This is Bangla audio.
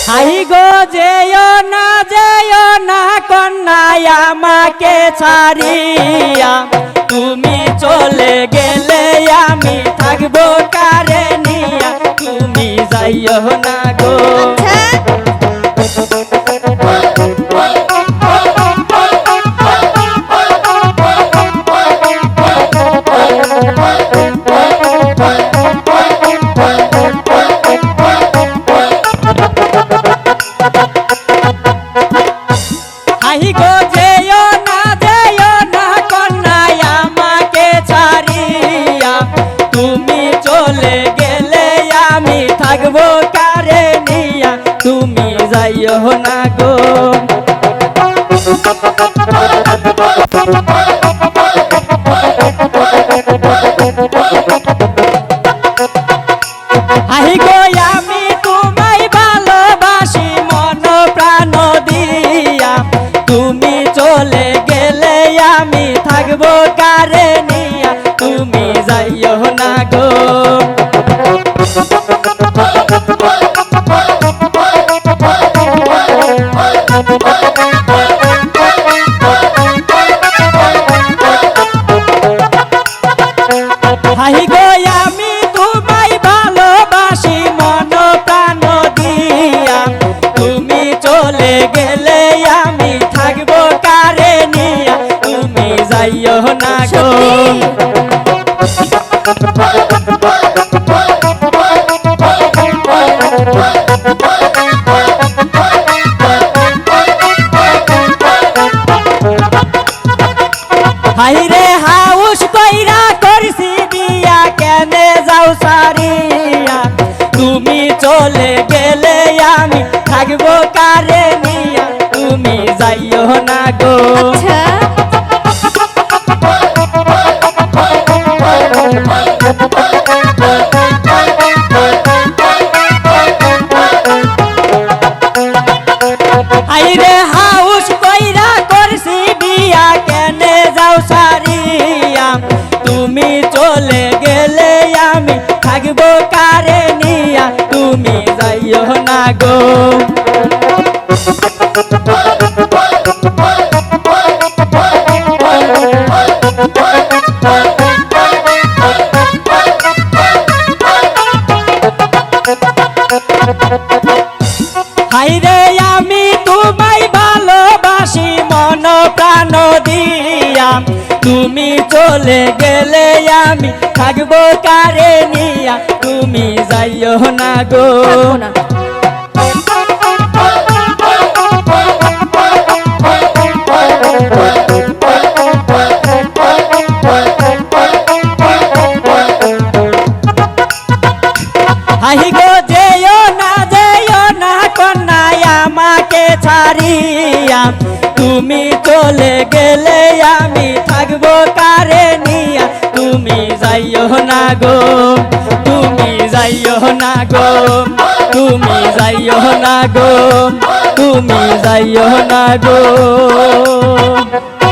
হাই গো যেও না কন্যায় আমাকে ছাড়িয়া, তুমি চলে গেলে আমি থাকবো কারে নিয়া, তুমি যাইও না গো। হাই গো যেও না কন্যায় আমাকে ছাড়িয়া, তুমি চলে গেলে আমি থাকবো কারে নিয়া, তুমি যাইও না গো। হাই গো আমি তোমায় ভালোবাসি মন প্রাণ দিয়া, তুমি চলে গেলে আমি থাকবো কারে নিয়া, তুমি যাইও না গো। হাই গো আমি তোমায় ভালোবাসি মন প্রাণ দিয়া, তুমি চলে গেলে আমি থাকবো কারে নিয়া, তুমি যাইও না গো। হাই রে হাউস কইরা করছি বিয়া, কেনে যাও সারিয়া, তুমি চলে গেলে আমি থাকবো কারে নিয়া, তুমি যাইও না গো। হাই রে হাউস কইরা করছি বিয়া, কেনে যাও সারিয়া, তুমি চলে গেলে আমি থাকবো কারে নিয়া, তুমি যাইও না গো। হাই রে আমি তোমায় ভালোবাসি মন প্রাণ দিয়া, তুমি চলে গেলে আমি থাকবো কারে নিয়া, তুমি যাইও না গো। হাই গো যেও না কন্যায় আমাকে ছাড়িয়া, তুমি চলে গেলে আমি থাকবো কারে নিয়া, তুমি যাইও না গো, তুমি যাইও না গো, তুমি যাইও না গো, তুমি যাইও না গো।